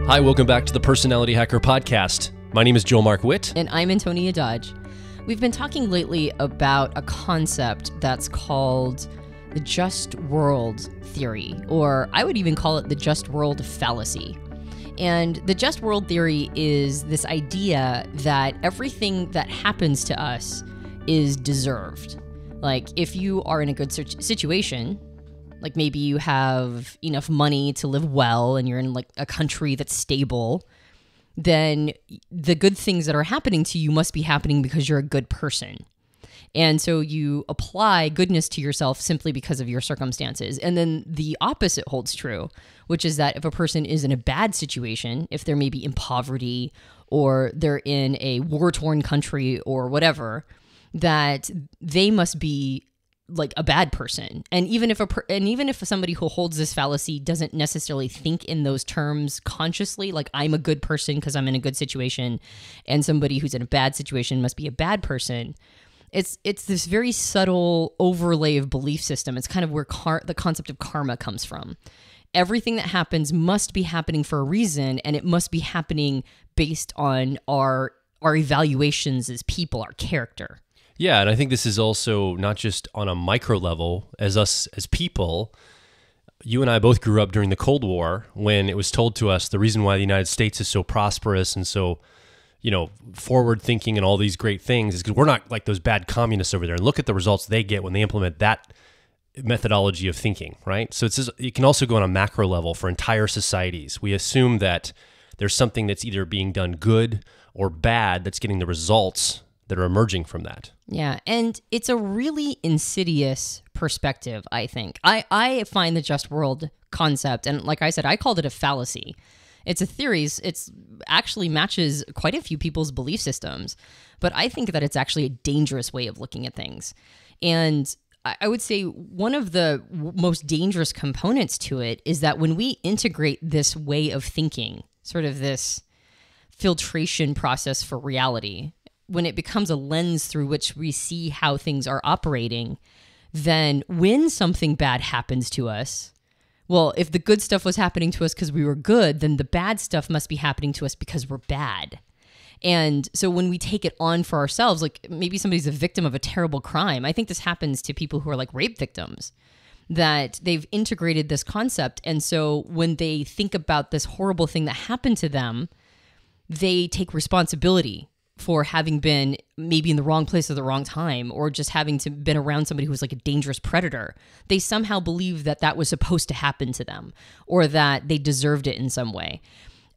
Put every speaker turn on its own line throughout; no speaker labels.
Hi, welcome back to the Personality Hacker Podcast. My name is Joel Mark Witt.
And I'm Antonia Dodge. We've been talking lately about a concept that's called the just world theory, or I would even call it the just world fallacy. And the just world theory is this idea that everything that happens to us is deserved. Like, if you are in a good situation, like maybe you have enough money to live well and you're in like a country that's stable, then the good things that are happening to you must be happening because you're a good person. And so you apply goodness to yourself simply because of your circumstances. And then the opposite holds true, which is that if a person is in a bad situation, if they're maybe in poverty or they're in a war-torn country or whatever, that they must be like a bad person. And even if somebody who holds this fallacy doesn't necessarily think in those terms consciously, like I'm a good person because I'm in a good situation, and somebody who's in a bad situation must be a bad person, it's this very subtle overlay of belief system. It's kind of where the concept of karma comes from. Everything that happens must be happening for a reason, and it must be happening based on our evaluations as people, our character.
Yeah, and I think this is also not just on a micro level as us as people. You and I both grew up during the Cold War when it was told to us the reason why the United States is so prosperous and so, forward thinking and all these great things is because we're not like those bad communists over there. And look at the results they get when they implement that methodology of thinking, right? So it can also go on a macro level for entire societies. We assume that there's something that's either being done good or bad that's getting the results that are emerging from that.
Yeah, and it's a really insidious perspective, I think. I find the just world concept, and like I said, I called it a fallacy. It's a theory. It's actually matches quite a few people's belief systems, but I think that it's actually a dangerous way of looking at things. And I would say one of the most dangerous components to it is that when we integrate this way of thinking, sort of this filtration process for reality, when it becomes a lens through which we see how things are operating, then when something bad happens to us, well, if the good stuff was happening to us because we were good, then the bad stuff must be happening to us because we're bad. And so when we take it on for ourselves, like maybe somebody's a victim of a terrible crime. I think this happens to people who are like rape victims, that they've integrated this concept. And so when they think about this horrible thing that happened to them, they take responsibility for having been maybe in the wrong place at the wrong time, or just having to been around somebody who was like a dangerous predator. They somehow believe that that was supposed to happen to them, or that they deserved it in some way.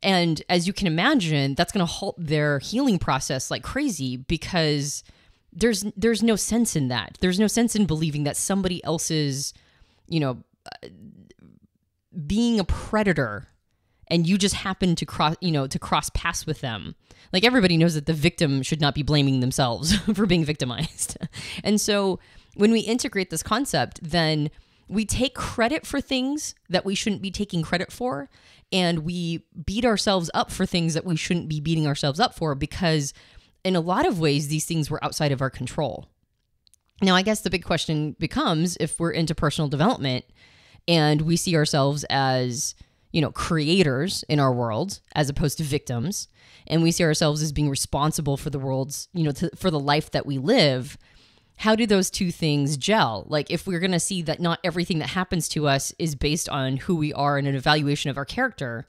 And as you can imagine, that's going to halt their healing process like crazy, because there's no sense in that. There's no sense in believing that somebody else's, being a predator, and you just happen to cross paths with them. Like, everybody knows that the victim should not be blaming themselves for being victimized. And so when we integrate this concept, then we take credit for things that we shouldn't be taking credit for, and we beat ourselves up for things that we shouldn't be beating ourselves up for, because in a lot of ways, these things were outside of our control. Now, I guess the big question becomes, if we're into personal development and we see ourselves as creators in our world as opposed to victims, and we see ourselves as being responsible for the world's, for the life that we live, how do those two things gel? Like, if we're going to see that not everything that happens to us is based on who we are and an evaluation of our character,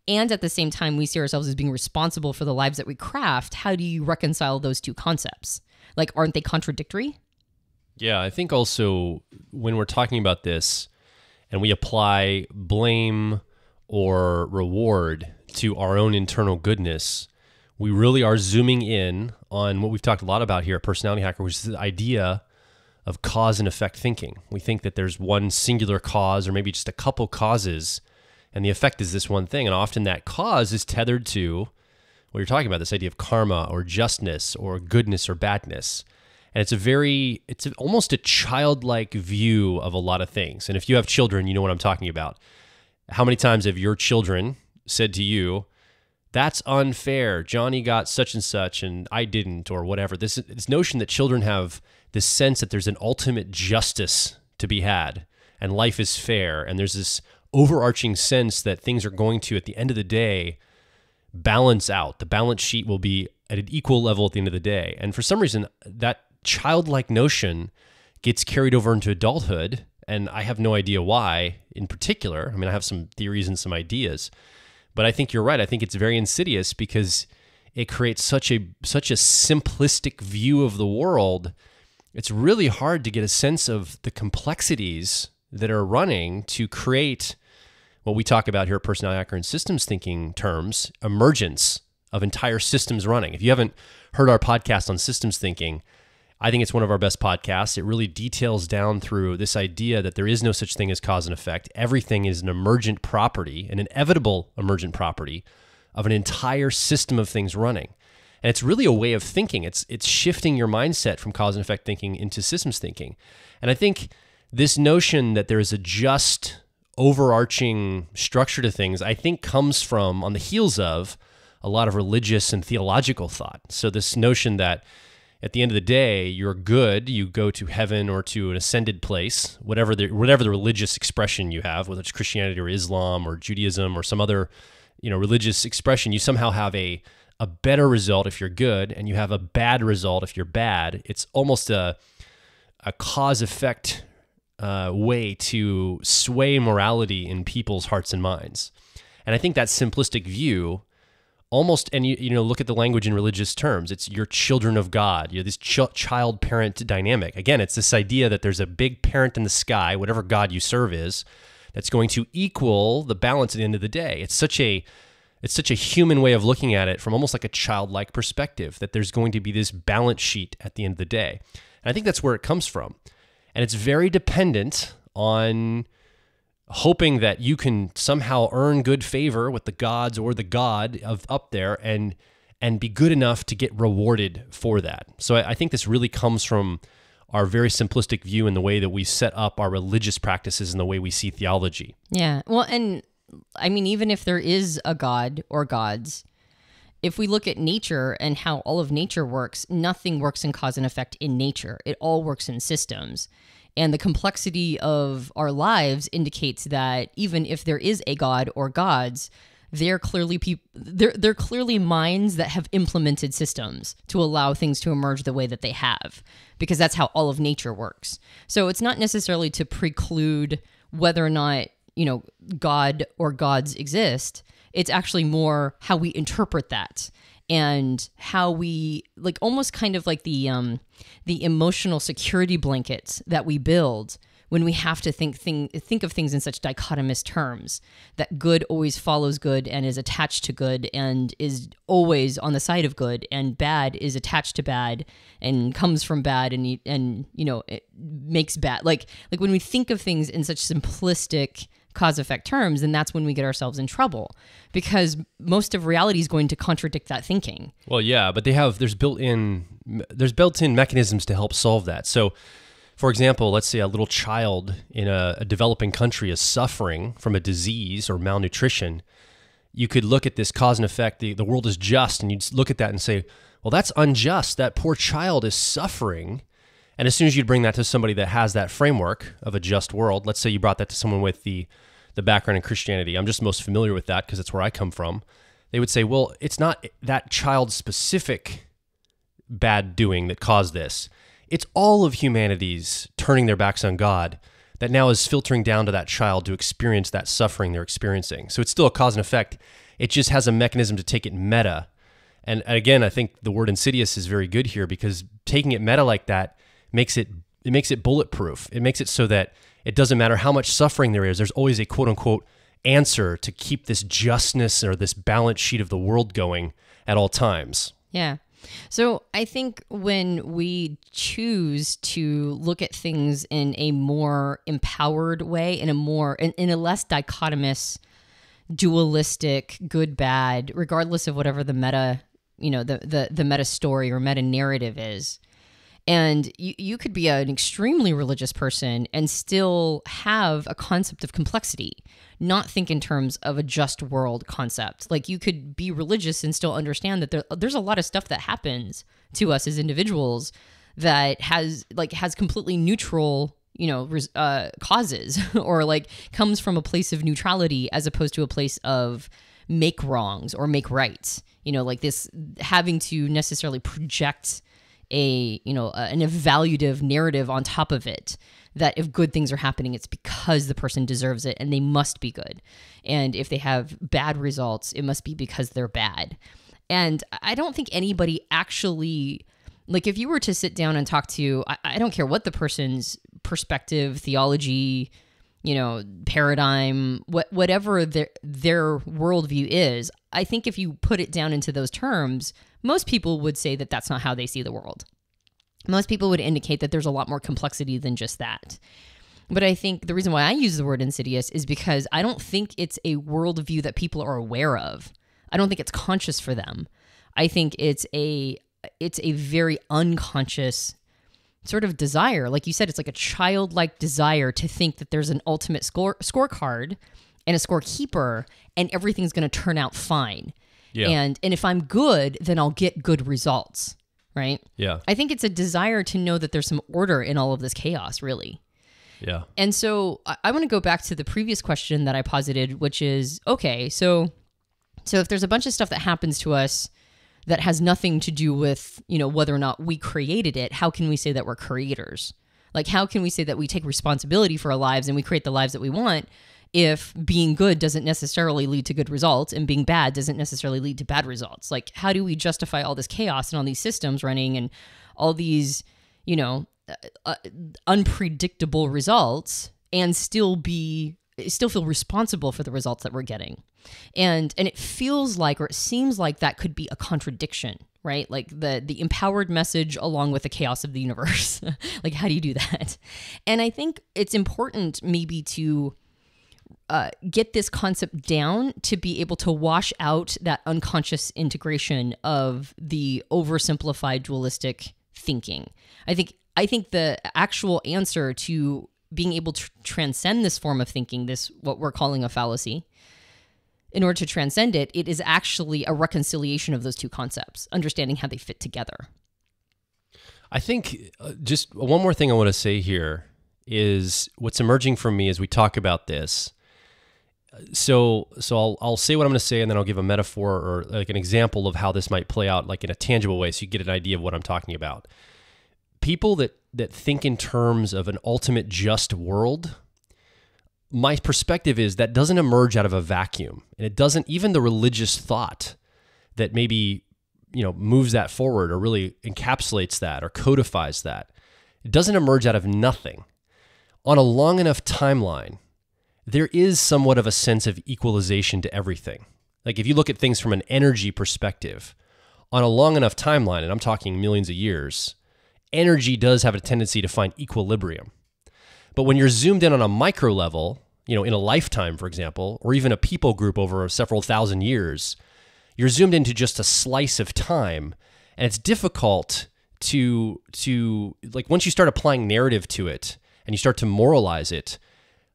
and at the same time we see ourselves as being responsible for the lives that we craft, how do you reconcile those two concepts? Like, aren't they contradictory?
Yeah, I think also when we're talking about this and we apply blame or reward to our own internal goodness, we really are zooming in on what we've talked a lot about here at Personality Hacker, which is the idea of cause and effect thinking. We think that there's one singular cause, or maybe just a couple causes, and the effect is this one thing. And often that cause is tethered to what you're talking about, this idea of karma or justness or goodness or badness. And it's almost a childlike view of a lot of things. And if you have children, you know what I'm talking about. How many times have your children said to you, "That's unfair. Johnny got such and such and I didn't," or whatever. This notion that children have this sense that there's an ultimate justice to be had and life is fair, and there's this overarching sense that things are going to, at the end of the day, balance out. The balance sheet will be at an equal level at the end of the day. And for some reason, that childlike notion gets carried over into adulthood, and I have no idea why in particular. I mean, I have some theories and some ideas, but I think you're right. I think it's very insidious because it creates such a simplistic view of the world. It's really hard to get a sense of the complexities that are running to create what we talk about here at Personality Hacker and systems thinking terms, emergence of entire systems running. If you haven't heard our podcast on systems thinking, I think it's one of our best podcasts. It really details down through this idea that there is no such thing as cause and effect. Everything is an emergent property, an inevitable emergent property of an entire system of things running. And it's really a way of thinking. It's shifting your mindset from cause and effect thinking into systems thinking. And I think this notion that there is a just overarching structure to things, I think comes from, on the heels of, a lot of religious and theological thought. So this notion that at the end of the day, you're good, you go to heaven or to an ascended place, whatever the religious expression you have, whether it's Christianity or Islam or Judaism or some other, religious expression, you somehow have a better result if you're good, and you have a bad result if you're bad. It's almost a cause-effect way to sway morality in people's hearts and minds. And I think that simplistic view almost, and look at the language in religious terms, it's you're children of God, you're this child-parent dynamic. Again, it's this idea that there's a big parent in the sky, whatever God you serve is, that's going to equal the balance at the end of the day. It's such a human way of looking at it from almost like a childlike perspective, that there's going to be this balance sheet at the end of the day. And I think that's where it comes from. And it's very dependent on hoping that you can somehow earn good favor with the gods or the God of up there and be good enough to get rewarded for that. So I think this really comes from our very simplistic view in the way that we set up our religious practices and the way we see theology.
Yeah. Well, and I mean, even if there is a God or gods, if we look at nature and how all of nature works, nothing works in cause and effect in nature. It all works in systems. And the complexity of our lives indicates that even if there is a God or gods, they're clearly they're clearly minds that have implemented systems to allow things to emerge the way that they have, because that's how all of nature works. So it's not necessarily to preclude whether or not, God or gods exist. It's actually more how we interpret that and how we almost kind of like the emotional security blankets that we build when we have to think of things in such dichotomous terms, that good always follows good and is attached to good and is always on the side of good, and bad is attached to bad and comes from bad and it makes bad. Like when we think of things in such simplistic cause-effect terms, then that's when we get ourselves in trouble, because most of reality is going to contradict that thinking. Well,
yeah, but there's built-in mechanisms to help solve that. So, for example, let's say a little child in a developing country is suffering from a disease or malnutrition. You could look at this cause and effect, the world is just, and you'd look at that and say, well, that's unjust. That poor child is suffering. And as soon as you'd bring that to somebody that has that framework of a just world, let's say you brought that to someone with the background in Christianity, I'm just most familiar with that because it's where I come from, they would say, well, it's not that child's specific bad doing that caused this. It's all of humanity's turning their backs on God that now is filtering down to that child to experience that suffering they're experiencing. So it's still a cause and effect. It just has a mechanism to take it meta. And again, I think the word insidious is very good here, because taking it meta like that makes it bulletproof. It makes it so that it doesn't matter how much suffering there is, there's always a quote unquote answer to keep this justness or this balance sheet of the world going at all times.
Yeah. So I think when we choose to look at things in a more empowered way, in a less dichotomous, dualistic, good, bad, regardless of whatever the meta, the meta story or meta narrative is. And you could be an extremely religious person and still have a concept of complexity, not think in terms of a just world concept. Like, you could be religious and still understand that there's a lot of stuff that happens to us as individuals that has completely neutral, causes or like comes from a place of neutrality as opposed to a place of make wrongs or make rights. Like this having to necessarily project an evaluative narrative on top of it, that if good things are happening, it's because the person deserves it and they must be good. And if they have bad results, it must be because they're bad. And I don't think anybody actually, like if you were to sit down and talk to, I don't care what the person's perspective, theology, paradigm, whatever their worldview is, I think if you put it down into those terms, most people would say that that's not how they see the world. Most people would indicate that there's a lot more complexity than just that. But I think the reason why I use the word insidious is because I don't think it's a worldview that people are aware of. I don't think it's conscious for them. I think it's a very unconscious sort of desire. Like you said, it's like a childlike desire to think that there's an ultimate scorecard and a scorekeeper and everything's going to turn out fine. Yeah. And if I'm good, then I'll get good results. Right?
Yeah.
I think it's a desire to know that there's some order in all of this chaos, really.
Yeah.
And so I want to go back to the previous question that I posited, which is, okay, so if there's a bunch of stuff that happens to us that has nothing to do with, whether or not we created it, how can we say that we're creators? Like, how can we say that we take responsibility for our lives and we create the lives that we want if being good doesn't necessarily lead to good results and being bad doesn't necessarily lead to bad results? Like, how do we justify all this chaos and all these systems running and all these, unpredictable results and still feel responsible for the results that we're getting? And it feels like, or it seems like that could be a contradiction, right? Like the empowered message along with the chaos of the universe. Like, how do you do that? And I think it's important maybe to get this concept down to be able to wash out that unconscious integration of the oversimplified dualistic thinking. I think the actual answer to being able to transcend this form of thinking, this what we're calling a fallacy, in order to transcend it, it is actually a reconciliation of those two concepts, understanding how they fit together.
I think just one more thing I want to say here is what's emerging from me as we talk about this. So I'll say what I'm going to say, and then I'll give a metaphor or like an example of how this might play out, like in a tangible way, so you get an idea of what I'm talking about. People that think in terms of an ultimate just world, my perspective is that doesn't emerge out of a vacuum, and it doesn't. Even the religious thought that maybe moves that forward or really encapsulates that or codifies that, it doesn't emerge out of nothing. On a long enough timeline, there is somewhat of a sense of equalization to everything. Like if you look at things from an energy perspective, on a long enough timeline, and I'm talking millions of years, energy does have a tendency to find equilibrium. But when you're zoomed in on a micro level, in a lifetime, for example, or even a people group over several thousand years, you're zoomed into just a slice of time, and it's difficult to like once you start applying narrative to it and you start to moralize it,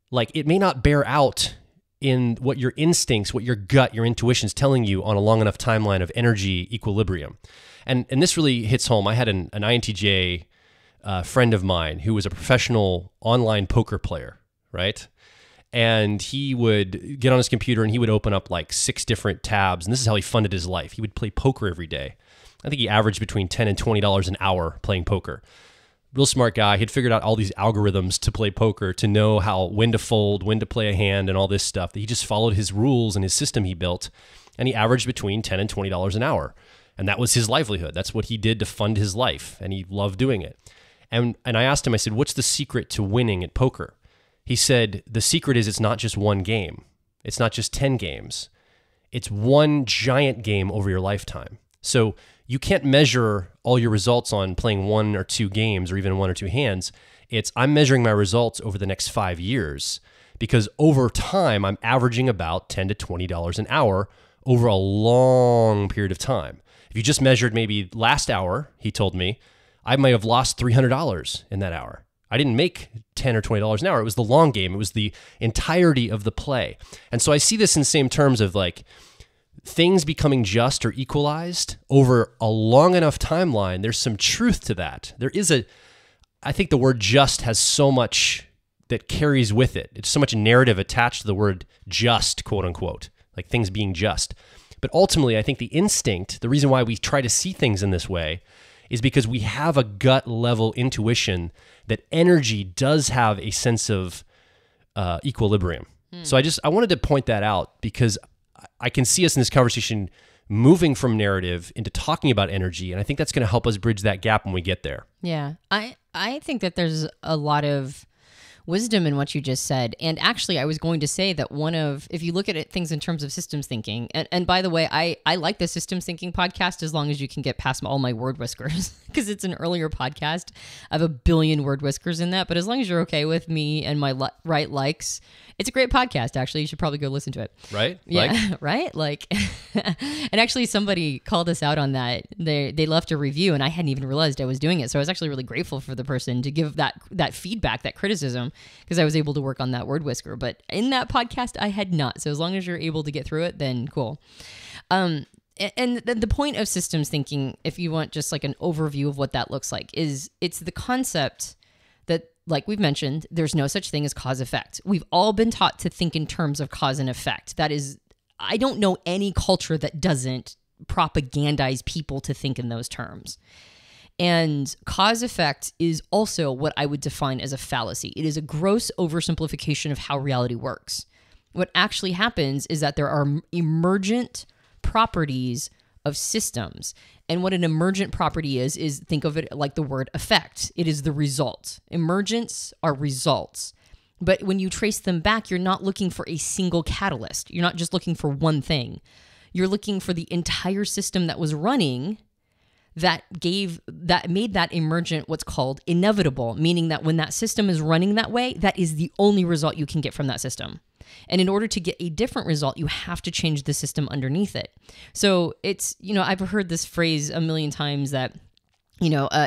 like it may not bear out in what your instincts, what your gut, your intuition is telling you on a long enough timeline of energy equilibrium. And this really hits home. I had an INTJ friend of mine who was a professional online poker player, right? And he would get on his computer and he would open up like 6 different tabs. And this is how he funded his life. He would play poker every day. I think he averaged between $10 and $20 an hour playing poker. Real smart guy. He'd figured out all these algorithms to play poker, to know when to fold, when to play a hand, and all this stuff. He just followed his rules and his system he built, and he averaged between $10 and $20 an hour. And that was his livelihood. That's what he did to fund his life, and he loved doing it. And I asked him, I said, what's the secret to winning at poker? He said, the secret is it's not just one game. It's not just 10 games. It's one giant game over your lifetime. So you can't measure all your results on playing 1 or 2 games or even 1 or 2 hands. I'm measuring my results over the next 5 years, because over time, I'm averaging about $10 to $20 an hour over a long period of time. If you just measured maybe last hour, he told me, I might have lost $300 in that hour. I didn't make $10 or $20 an hour. It was the long game. It was the entirety of the play. And so I see this in the same terms of like things becoming just or equalized over a long enough timeline. There's some truth to that. I think the word just has so much that carries with it. It's so much narrative attached to the word just, quote unquote, like things being just. But ultimately, I think the instinct, the reason why we try to see things in this way, is because we have a gut level intuition that energy does have a sense of equilibrium. So I wanted to point that out because I can see us in this conversation moving from narrative into talking about energy, and I think that's going to help us bridge that gap when we get there.
Yeah, I think that there's a lot of wisdom in what you just said. And actually, I was going to say that if you look at things in terms of systems thinking, and by the way, I like the systems thinking podcast as long as you can get past all my word whiskers, because it's an earlier podcast. I have a billion word whiskers in that, but as long as you're okay with me and my right likes, it's a great podcast, actually. You should probably go listen to it.
Right?
Yeah, right? Like, and actually somebody called us out on that. They left a review and I hadn't even realized I was doing it. So I was actually really grateful for the person to give that feedback, that criticism, because I was able to work on that word whisker. But in that podcast, I had not. So as long as you're able to get through it, then cool. And the point of systems thinking, if you want just like an overview of what that looks like, is it's the concept that, like we've mentioned, there's no such thing as cause effect. We've all been taught to think in terms of cause and effect. That is, I don't know any culture that doesn't propagandize people to think in those terms. And cause effect is also what I would define as a fallacy. It is a gross oversimplification of how reality works. What actually happens is that there are emergent properties of systems. And what an emergent property is think of it like the word effect. It is the result. Emergents are results. But when you trace them back, you're not looking for a single catalyst. You're not just looking for one thing. You're looking for the entire system that was running that made that emergent what's called inevitable, meaning that when that system is running that way, that is the only result you can get from that system. And in order to get a different result, you have to change the system underneath it. So it's, I've heard this phrase a million times that,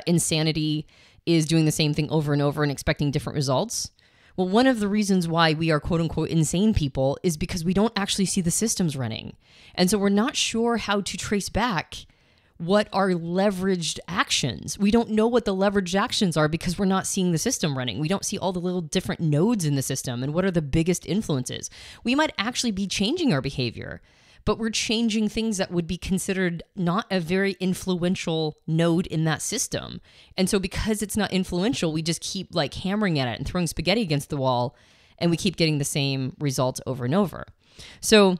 insanity is doing the same thing over and over and expecting different results. Well, one of the reasons why we are quote unquote insane people is because we don't actually see the systems running. And so we're not sure how to trace back what are leveraged actions. We don't know what the leveraged actions are because we're not seeing the system running. We don't see all the little different nodes in the system and what are the biggest influences. We might actually be changing our behavior, but we're changing things that would be considered not a very influential node in that system. And so because it's not influential, we just keep like hammering at it and throwing spaghetti against the wall, and we keep getting the same results over and over. So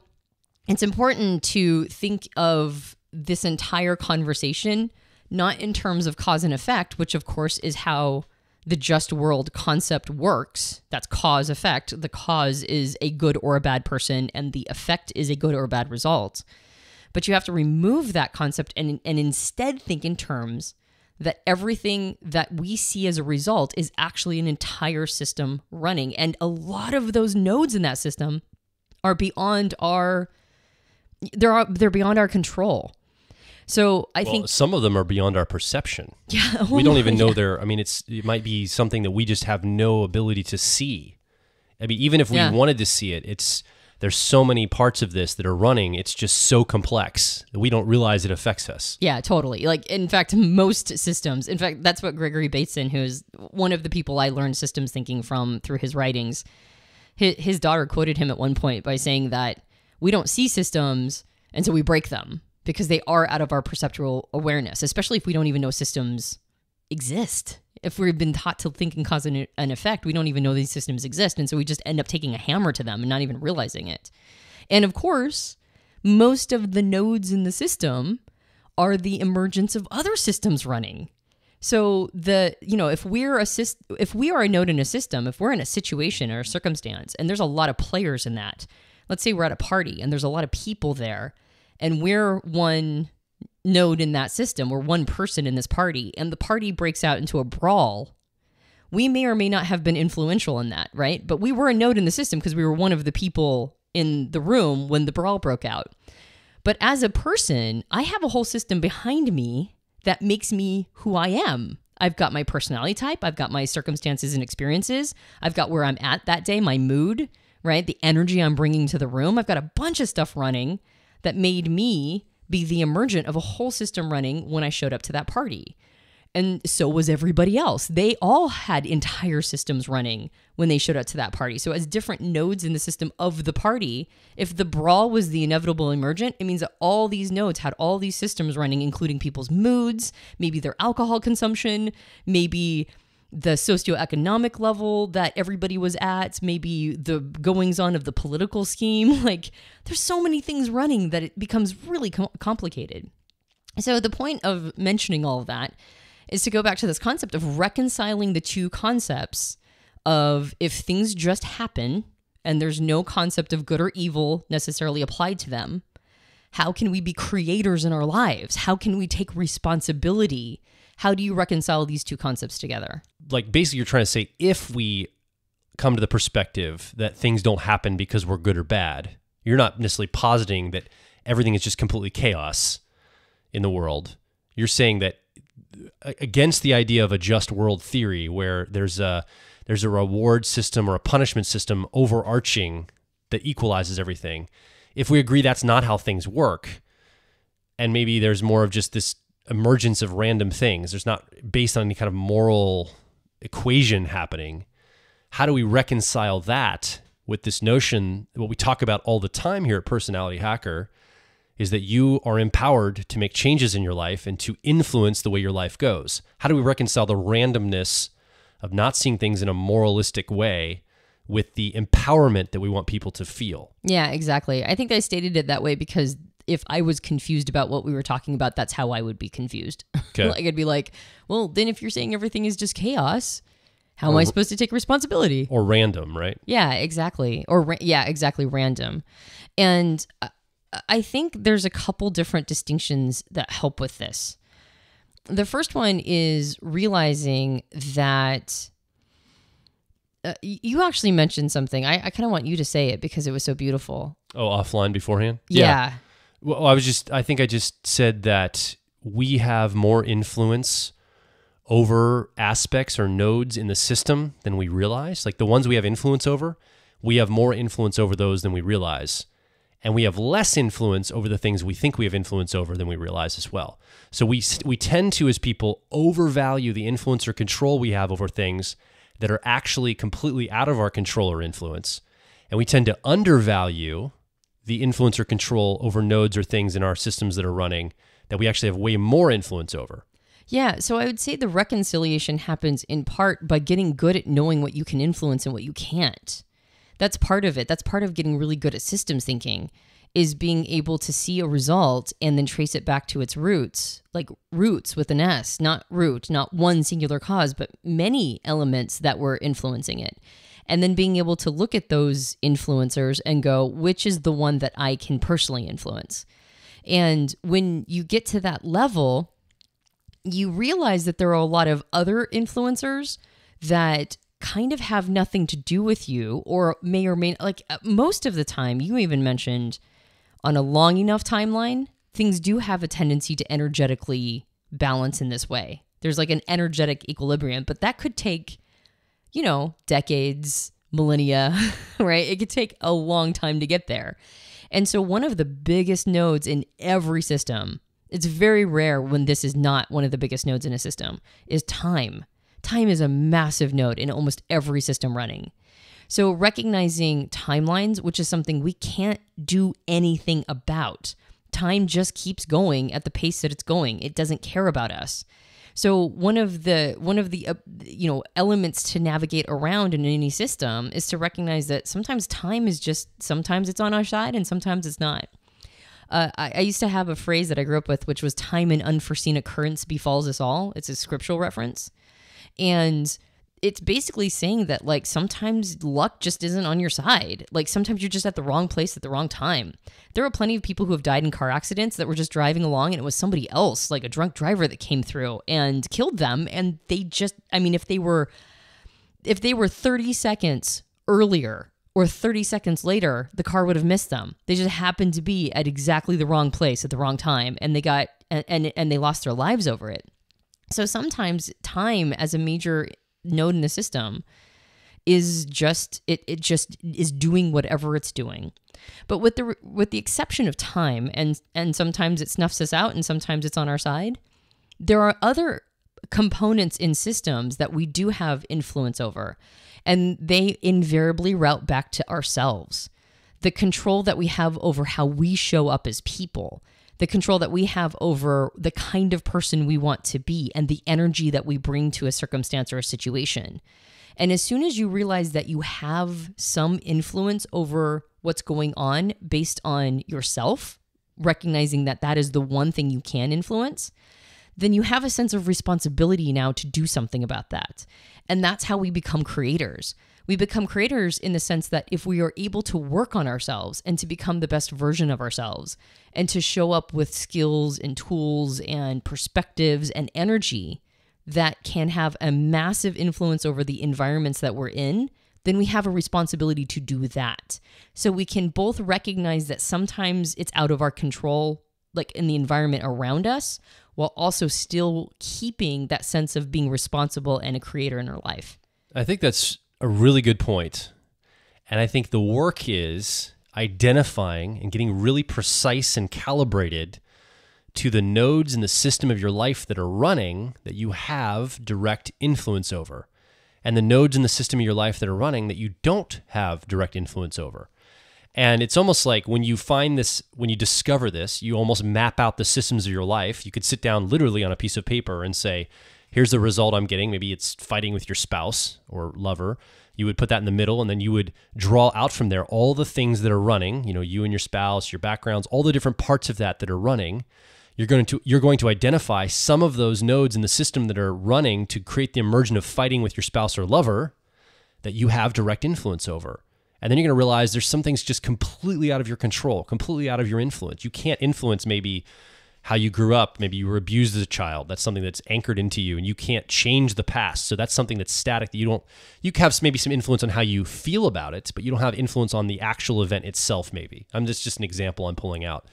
it's important to think of this entire conversation not in terms of cause and effect, which of course is how the just world concept works. That's cause effect. The cause is a good or a bad person, and the effect is a good or a bad result. But you have to remove that concept and instead think in terms that everything that we see as a result is actually an entire system running. And a lot of those nodes in that system are beyond they're beyond our control. So I think
some of them are beyond our perception.
Yeah,
we don't even know it might be something that we just have no ability to see. I mean, even if we wanted to see it, there's so many parts of this that are running. It's just so complex that we don't realize it affects us.
Yeah, totally. Like, in fact, most systems, that's what Gregory Bateson, who is one of the people I learned systems thinking from through his writings, his daughter quoted him at one point by saying that we don't see systems, and so we break them, because they are out of our perceptual awareness, especially if we don't even know systems exist. If we've been taught to think in cause and effect, we don't even know these systems exist. And so we just end up taking a hammer to them and not even realizing it. And of course, most of the nodes in the system are the emergence of other systems running. So if we are a node in a system, if we're in a situation or a circumstance, and there's a lot of players in that, let's say we're at a party and there's a lot of people there, and we're one node in that system, we're one person in this party, and the party breaks out into a brawl, we may or may not have been influential in that, right? But we were a node in the system because we were one of the people in the room when the brawl broke out. But as a person, I have a whole system behind me that makes me who I am. I've got my personality type, I've got my circumstances and experiences, I've got where I'm at that day, my mood, right? The energy I'm bringing to the room. I've got a bunch of stuff running that made me be the emergent of a whole system running when I showed up to that party. And so was everybody else. They all had entire systems running when they showed up to that party. So as different nodes in the system of the party, if the brawl was the inevitable emergent, it means that all these nodes had all these systems running, including people's moods, maybe their alcohol consumption, maybe the socioeconomic level that everybody was at, maybe the goings on of the political scheme. Like, there's so many things running that it becomes really complicated. So the point of mentioning all of that is to go back to this concept of reconciling the two concepts of if things just happen and there's no concept of good or evil necessarily applied to them, how can we be creators in our lives? How can we take responsibility? How do you reconcile these two concepts together?
Like, basically you're trying to say, if we come to the perspective that things don't happen because we're good or bad, you're not necessarily positing that everything is just completely chaos in the world. You're saying that against the idea of a just world theory where there's a reward system or a punishment system overarching that equalizes everything, if we agree that's not how things work, and maybe there's more of just this emergence of random things, there's not based on any kind of moral equation happening, how do we reconcile that with this notion, what we talk about all the time here at Personality Hacker, is that you are empowered to make changes in your life and to influence the way your life goes? How do we reconcile the randomness of not seeing things in a moralistic way with the empowerment that we want people to feel?
Yeah, exactly. I think I stated it that way because if I was confused about what we were talking about, that's how I would be confused.
Okay.
Like, I'd be like, well, then if you're saying everything is just chaos, how am I supposed to take responsibility?
Or random, right?
Yeah, exactly. Exactly, random. And I think there's a couple different distinctions that help with this. The first one is realizing that you actually mentioned something. I kind of want you to say it because it was so beautiful.
Oh, offline beforehand?
Yeah.
Well, I think I just said that we have more influence over aspects or nodes in the system than we realize. Like, the ones we have influence over, we have more influence over those than we realize. And we have less influence over the things we think we have influence over than we realize as well. So we tend to, as people, overvalue the influence or control we have over things that are actually completely out of our control or influence. And we tend to undervalue the influence or control over nodes or things in our systems that are running that we actually have way more influence over.
Yeah, so I would say the reconciliation happens in part by getting good at knowing what you can influence and what you can't. That's part of it. That's part of getting really good at systems thinking, is being able to see a result and then trace it back to its roots, like roots with an S, not root, not one singular cause, but many elements that were influencing it. And then being able to look at those influencers and go, which is the one that I can personally influence? And when you get to that level, you realize that there are a lot of other influencers that kind of have nothing to do with you, or may like most of the time, you even mentioned on a long enough timeline, things do have a tendency to energetically balance in this way. There's like an energetic equilibrium, but that could take, decades, millennia, right? It could take a long time to get there. And so one of the biggest nodes in every system, it's very rare when this is not one of the biggest nodes in a system, is time. Time is a massive node in almost every system running. So recognizing timelines, which is something we can't do anything about. Time just keeps going at the pace that it's going. It doesn't care about us. So one of the elements to navigate around in any system is to recognize that sometimes time is sometimes it's on our side and sometimes it's not. I used to have a phrase that I grew up with, which was time and unforeseen occurrence befalls us all. It's a scriptural reference. And it's basically saying that, like, sometimes luck just isn't on your side. Like, sometimes you're just at the wrong place at the wrong time. There are plenty of people who have died in car accidents that were just driving along and it was somebody else, like a drunk driver, that came through and killed them. And they just, if they were 30 seconds earlier or 30 seconds later, the car would have missed them. They just happened to be at exactly the wrong place at the wrong time, and they got and they lost their lives over it. So sometimes time as a major node in the system is just it just is doing whatever it's doing. But with the exception of time, and sometimes it snuffs us out and sometimes it's on our side, there are other components in systems that we do have influence over, and they invariably route back to ourselves. The control that we have over how we show up as people, the control that we have over the kind of person we want to be, and the energy that we bring to a circumstance or a situation. And as soon as you realize that you have some influence over what's going on based on yourself, recognizing that that is the one thing you can influence, then you have a sense of responsibility now to do something about that. And that's how we become creators. We become creators in the sense that if we are able to work on ourselves and to become the best version of ourselves and to show up with skills and tools and perspectives and energy that can have a massive influence over the environments that we're in, then we have a responsibility to do that. So we can both recognize that sometimes it's out of our control, like in the environment around us, while also still keeping that sense of being responsible and a creator in our life.
I think that's a really good point. And I think the work is identifying and getting really precise and calibrated to the nodes in the system of your life that are running that you have direct influence over, and the nodes in the system of your life that are running that you don't have direct influence over. And it's almost like when you find this, when you discover this, you almost map out the systems of your life. You could sit down literally on a piece of paper and say, here's the result I'm getting. Maybe it's fighting with your spouse or lover. You would put that in the middle, and then you would draw out from there all the things that are running, you and your spouse, your backgrounds, all the different parts of that are running. You're going to identify some of those nodes in the system that are running to create the emergence of fighting with your spouse or lover that you have direct influence over. And then you're going to realize there's some things just completely out of your control, completely out of your influence. You can't influence maybe how you grew up. Maybe you were abused as a child. That's something that's anchored into you, and you can't change the past. So that's something that's static that you have maybe some influence on how you feel about it, but you don't have influence on the actual event itself maybe. Just an example I'm pulling out.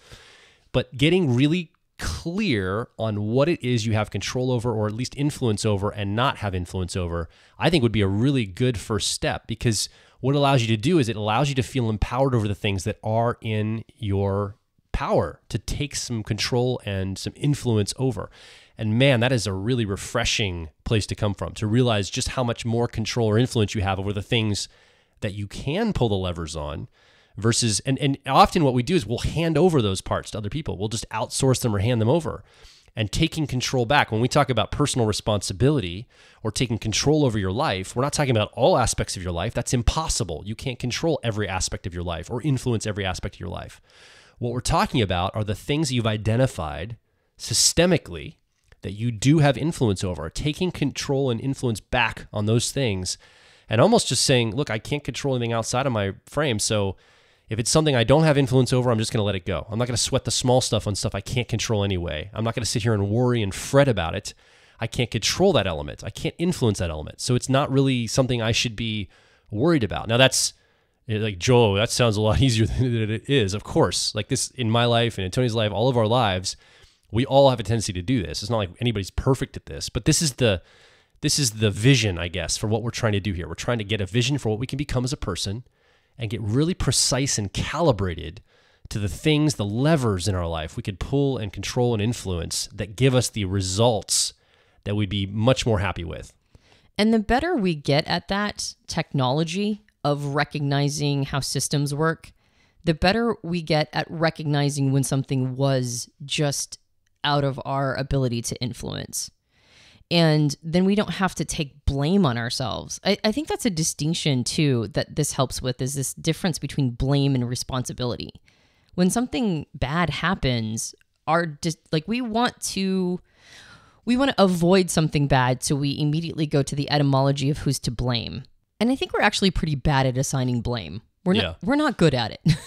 But getting really clear on what it is you have control over, or at least influence over, and not have influence over, I think would be a really good first step, because what it allows you to do is it allows you to feel empowered over the things that are in your power to take some control and some influence over. And man, that is a really refreshing place to come from, to realize just how much more control or influence you have over the things that you can pull the levers on. Versus, and often what we do is we'll hand over those parts to other people. We'll just outsource them or hand them over. And taking control back, when we talk about personal responsibility or taking control over your life, we're not talking about all aspects of your life. That's impossible. You can't control every aspect of your life or influence every aspect of your life. What we're talking about are the things you've identified systemically that you do have influence over, taking control and influence back on those things, and almost just saying, look, I can't control anything outside of my frame, so if it's something I don't have influence over, I'm just going to let it go. I'm not going to sweat the small stuff on stuff I can't control anyway. I'm not going to sit here and worry and fret about it. I can't control that element. I can't influence that element. So it's not really something I should be worried about. Now that's like, Joe, that sounds a lot easier than it is. Of course, like this in my life and Antonia's life, all of our lives, we all have a tendency to do this. It's not like anybody's perfect at this, but this is the vision, I guess, for what we're trying to do here. We're trying to get a vision for what we can become as a person, and get really precise and calibrated to the things, the levers in our life we could pull and control and influence that give us the results that we'd be much more happy with.
And the better we get at that technology of recognizing how systems work, the better we get at recognizing when something was just out of our ability to influence. And then we don't have to take blame on ourselves. I think that's a distinction, too, that this helps with, is this difference between blame and responsibility. When something bad happens, we want to avoid something bad, so we immediately go to the etymology of who's to blame. And I think we're actually pretty bad at assigning blame. We're not good at it.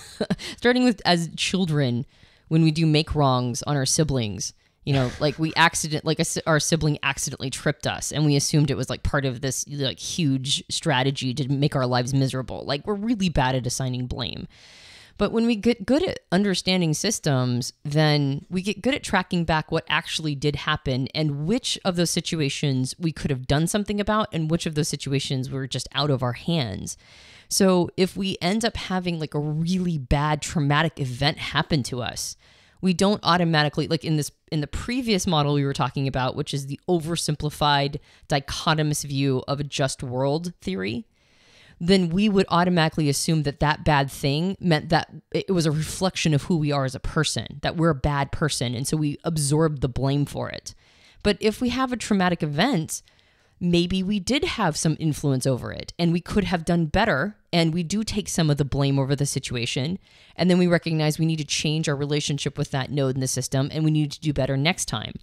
Starting with as children, when we do make wrongs on our siblings, our sibling accidentally tripped us, and we assumed it was like part of this like huge strategy to make our lives miserable. Like, we're really bad at assigning blame. But when we get good at understanding systems, then we get good at tracking back what actually did happen and which of those situations we could have done something about and which of those situations were just out of our hands. So if we end up having like a really bad traumatic event happen to us, We don't automatically, like in the previous model we were talking about, which is the oversimplified dichotomous view of a just world theory, then we would automatically assume that that bad thing meant that it was a reflection of who we are as a person, that we're a bad person, and so we absorb the blame for it. But if we have a traumatic event, maybe we did have some influence over it and we could have done better, and we do take some of the blame over the situation, and then we recognize we need to change our relationship with that node in the system and we need to do better next time.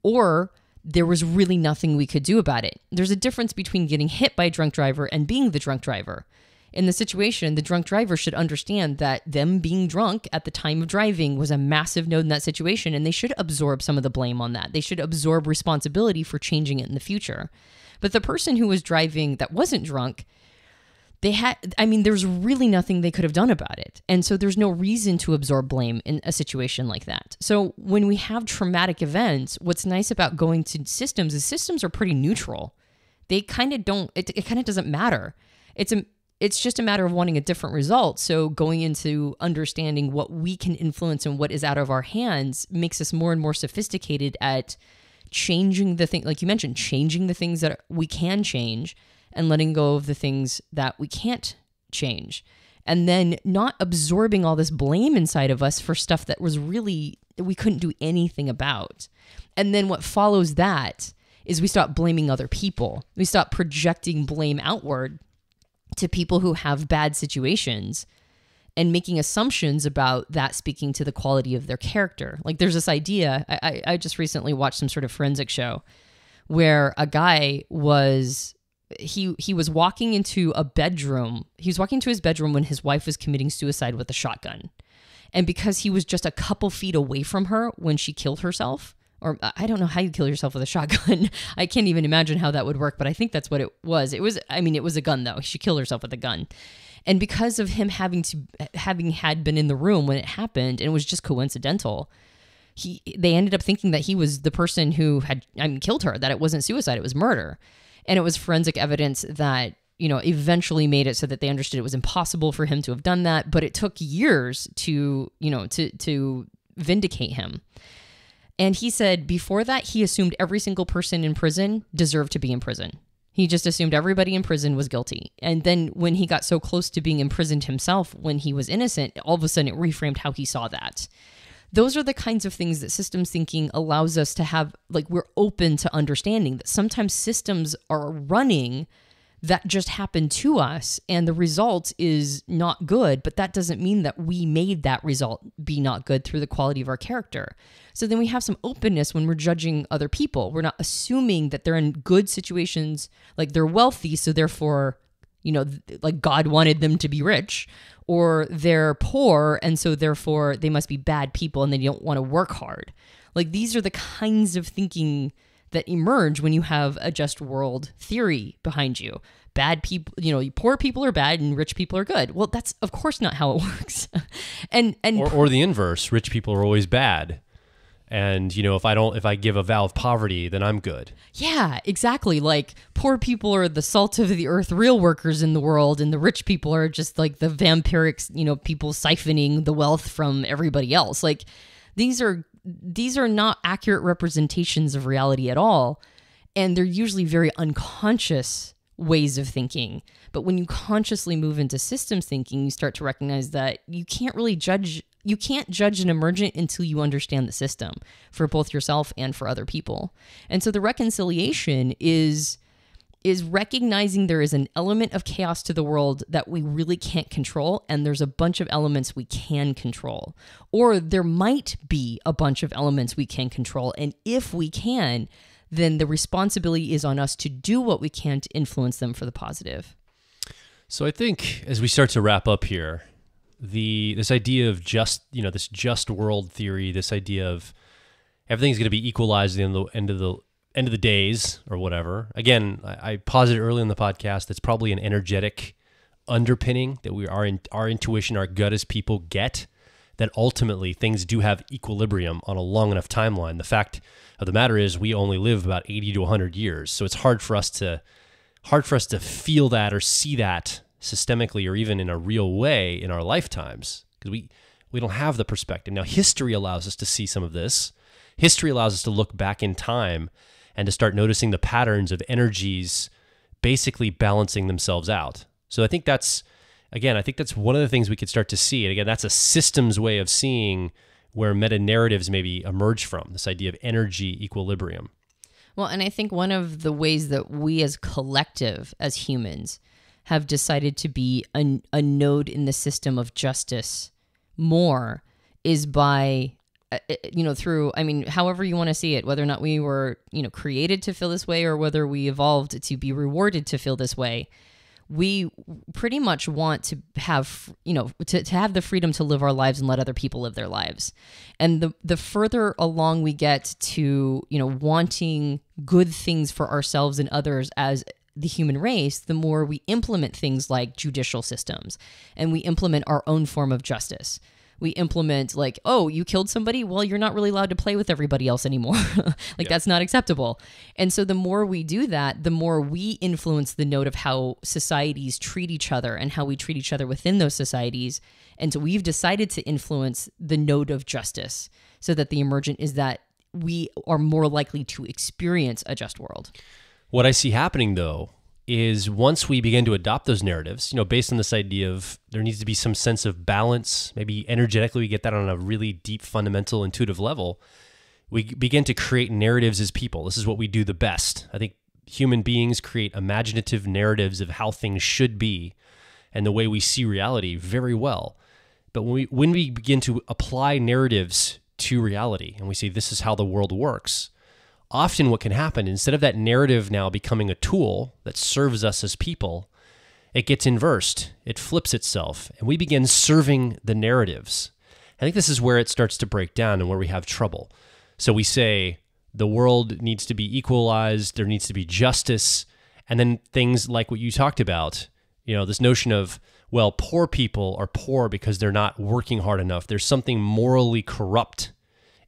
Or there was really nothing we could do about it. There's a difference between getting hit by a drunk driver and being the drunk driver. In the situation, the drunk driver should understand that them being drunk at the time of driving was a massive node in that situation, and they should absorb some of the blame on that. They should absorb responsibility for changing it in the future. But the person who was driving that wasn't drunk, there's really nothing they could have done about it. And so there's no reason to absorb blame in a situation like that. So when we have traumatic events, what's nice about going to systems is systems are pretty neutral. They kind of don't, it kind of doesn't matter. It's just a matter of wanting a different result. So going into understanding what we can influence and what is out of our hands makes us more and more sophisticated at changing the thing, like you mentioned, changing the things that we can change and letting go of the things that we can't change. And then not absorbing all this blame inside of us for stuff that was really, we couldn't do anything about. And then what follows that is we stop blaming other people. We stop projecting blame outward to people who have bad situations and making assumptions about that speaking to the quality of their character. Like there's this idea, I just recently watched some sort of forensic show where a guy was, he was walking into a bedroom. He was walking into his bedroom when his wife was committing suicide with a shotgun. And because he was just a couple feet away from her when she killed herself, or I don't know how you kill yourself with a shotgun. I can't even imagine how that would work, but I think that's what it was. It was a gun though. She killed herself with a gun. And because of him having had been in the room when it happened, and it was just coincidental, they ended up thinking that he was the person who had killed her, that it wasn't suicide, it was murder. And it was forensic evidence that, eventually made it so that they understood it was impossible for him to have done that, but it took years to vindicate him. And he said before that, he assumed every single person in prison deserved to be in prison. He just assumed everybody in prison was guilty. And then when he got so close to being imprisoned himself when he was innocent, all of a sudden it reframed how he saw that. Those are the kinds of things that systems thinking allows us to have, like we're open to understanding that sometimes systems are running that just happened to us and the result is not good, but that doesn't mean that we made that result be not good through the quality of our character. So then we have some openness when we're judging other people. We're not assuming that they're in good situations, like they're wealthy, so therefore, like God wanted them to be rich, or they're poor, and so therefore they must be bad people and they don't want to work hard. Like these are the kinds of thinking that emerge when you have a just world theory behind you. Bad people, poor people are bad and rich people are good. Well, that's of course not how it works.
or the inverse, rich people are always bad. And, if I give a vow of poverty, then I'm good.
Yeah, exactly. Like poor people are the salt of the earth, real workers in the world. And the rich people are just like the vampiric, people siphoning the wealth from everybody else. Like these are not accurate representations of reality at all. And they're usually very unconscious ways of thinking. But when you consciously move into systems thinking, you start to recognize that you can't judge an emergent until you understand the system for both yourself and for other people. And so the reconciliation is recognizing there is an element of chaos to the world that we really can't control, and there's a bunch of elements we can control. Or there might be a bunch of elements we can control, and if we can, then the responsibility is on us to do what we can to influence them for the positive.
So I think as we start to wrap up here, this idea of this just world theory, this idea of everything's going to be equalized at the end of the days or whatever. Again, I posited early in the podcast that's probably an energetic underpinning that our intuition, our gut as people get, that ultimately things do have equilibrium on a long enough timeline. The fact of the matter is we only live about 80 to 100 years. So it's hard for us to feel that or see that systemically or even in a real way in our lifetimes, because We don't have the perspective. Now, history allows us to see some of this. History allows us to look back in time and to start noticing the patterns of energies basically balancing themselves out. So I think that's one of the things we could start to see. And again, that's a systems way of seeing where meta-narratives maybe emerge from, this idea of energy equilibrium.
Well, and I think one of the ways that we as collective, as humans, have decided to be a node in the system of justice more is by, through, however you want to see it, whether or not we were, created to feel this way or whether we evolved to be rewarded to feel this way. We pretty much want to have, to have the freedom to live our lives and let other people live their lives. And the further along we get to, wanting good things for ourselves and others as the human race, the more we implement things like judicial systems and we implement our own form of justice. We implement like, oh, you killed somebody? Well, you're not really allowed to play with everybody else anymore. That's not acceptable. And so the more we do that, the more we influence the note of how societies treat each other and how we treat each other within those societies. And so we've decided to influence the note of justice so that the emergent is that we are more likely to experience a just world.
What I see happening, though, is once we begin to adopt those narratives, based on this idea of there needs to be some sense of balance, maybe energetically we get that on a really deep, fundamental, intuitive level, we begin to create narratives as people. This is what we do the best. I think human beings create imaginative narratives of how things should be and the way we see reality very well. But when we begin to apply narratives to reality and we say this is how the world works, often what can happen, instead of that narrative now becoming a tool that serves us as people, it gets inversed. It flips itself, and we begin serving the narratives. I think this is where it starts to break down and where we have trouble. So we say the world needs to be equalized, there needs to be justice, and then things like what you talked about, this notion of, well, poor people are poor because they're not working hard enough. There's something morally corrupt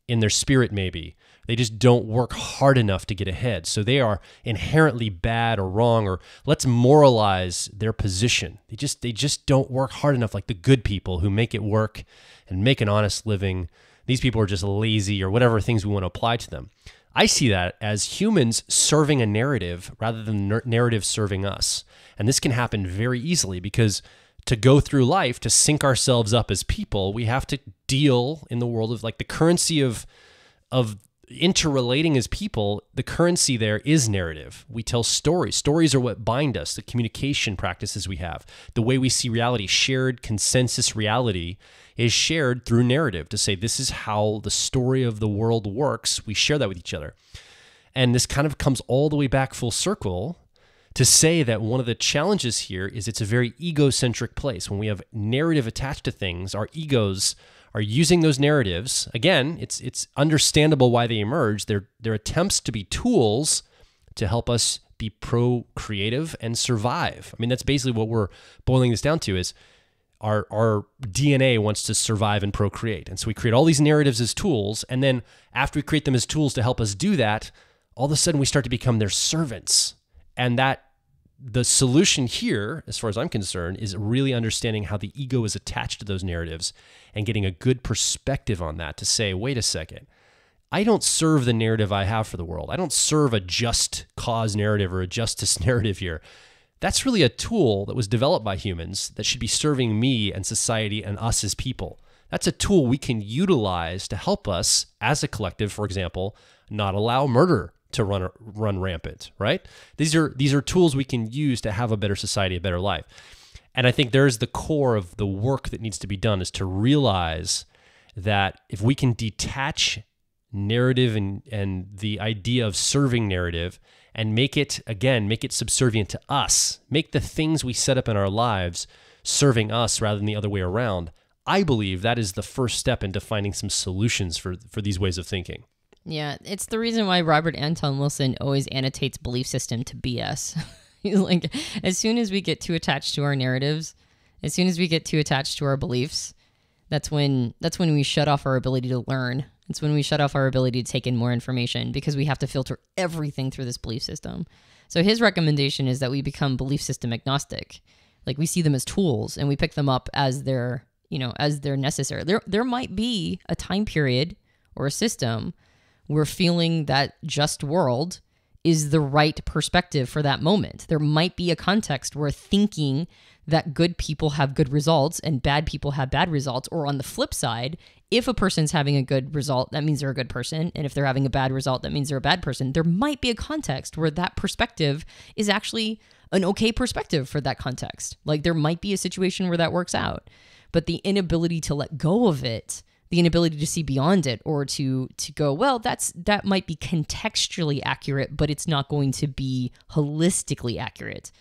in their spirit maybe. They just don't work hard enough to get ahead. So they are inherently bad or wrong, or let's moralize their position. They just don't work hard enough like the good people who make it work and make an honest living. These people are just lazy or whatever things we want to apply to them. I see that as humans serving a narrative rather than narrative serving us. And this can happen very easily because to go through life, to sync ourselves up as people, we have to deal in the world of like the currency of interrelating as people. The currency there is narrative. We tell stories. Stories are what bind us, the communication practices we have, the way we see reality. Shared consensus reality is shared through narrative to say this is how the story of the world works. We share that with each other. And this kind of comes all the way back full circle to say that one of the challenges here is it's a very egocentric place. When we have narrative attached to things, our egos are using those narratives. Again, it's understandable why they emerge. They're attempts to be tools to help us be procreative and survive. I mean, that's basically what we're boiling this down to is our DNA wants to survive and procreate. And so we create all these narratives as tools. And then after we create them as tools to help us do that, all of a sudden we start to become their servants. And that the solution here, as far as I'm concerned, is really understanding how the ego is attached to those narratives and getting a good perspective on that to say, wait a second, I don't serve the narrative I have for the world. I don't serve a just cause narrative or a justice narrative here. That's really a tool that was developed by humans that should be serving me and society and us as people. That's a tool we can utilize to help us as a collective, for example, not allow murder to run rampant, right? These are tools we can use to have a better society, a better life. And I think there's the core of the work that needs to be done is to realize that if we can detach narrative and the idea of serving narrative and make it subservient to us, make the things we set up in our lives serving us rather than the other way around, I believe that is the first step into finding some solutions for these ways of thinking.
Yeah, it's the reason why Robert Anton Wilson always annotates belief system to BS. He's like, as soon as we get too attached to our narratives, as soon as we get too attached to our beliefs, that's when we shut off our ability to learn. It's when we shut off our ability to take in more information because we have to filter everything through this belief system. So his recommendation is that we become belief system agnostic. Like we see them as tools and we pick them up as their as they're necessary. There might be a time period or a system where feeling that just world is the right perspective for that moment. There might be a context where thinking that good people have good results and bad people have bad results, or on the flip side, if a person's having a good result, that means they're a good person. And if they're having a bad result, that means they're a bad person. There might be a context where that perspective is actually an okay perspective for that context. Like there might be a situation where that works out, but the inability to let go of it, the inability to see beyond it, or to go, well, that might be contextually accurate, but it's not going to be holistically accurate,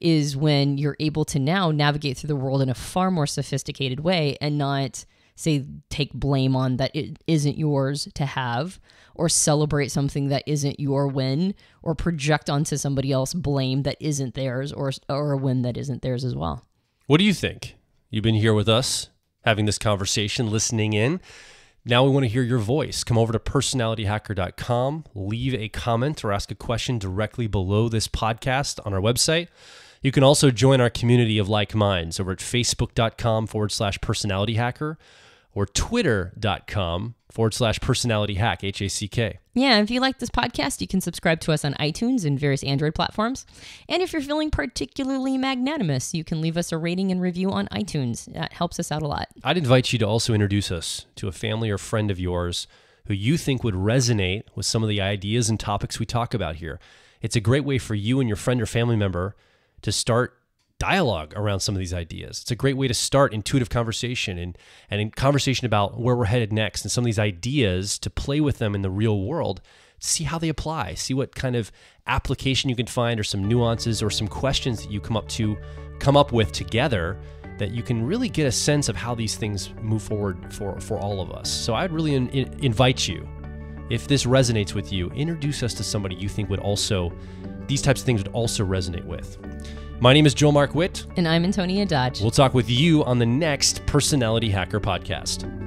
is when you're able to now navigate through the world in a far more sophisticated way and not say take blame on that it isn't yours to have, or celebrate something that isn't your win, or project onto somebody else blame that isn't theirs, or a win that isn't theirs as well.
What do you think? You've been here with us, having this conversation, listening in. Now we want to hear your voice. Come over to personalityhacker.com, leave a comment or ask a question directly below this podcast on our website. You can also join our community of like minds over at facebook.com/personalityhacker or twitter.com/personalityhack, HACK.
Yeah, if you like this podcast, you can subscribe to us on iTunes and various Android platforms. And if you're feeling particularly magnanimous, you can leave us a rating and review on iTunes. That helps us out a lot.
I'd invite you to also introduce us to a family or friend of yours who you think would resonate with some of the ideas and topics we talk about here. It's a great way for you and your friend or family member to start dialogue around some of these ideas. It's a great way to start intuitive conversation and in conversation about where we're headed next and some of these ideas, to play with them in the real world, see how they apply, see what kind of application you can find, or some nuances or some questions that you come up with together that you can really get a sense of how these things move forward for all of us. So I'd really invite you, if this resonates with you, introduce us to somebody you think these types of things would also resonate with. My name is Joel Mark Witt.
And I'm Antonia Dodge.
We'll talk with you on the next Personality Hacker podcast.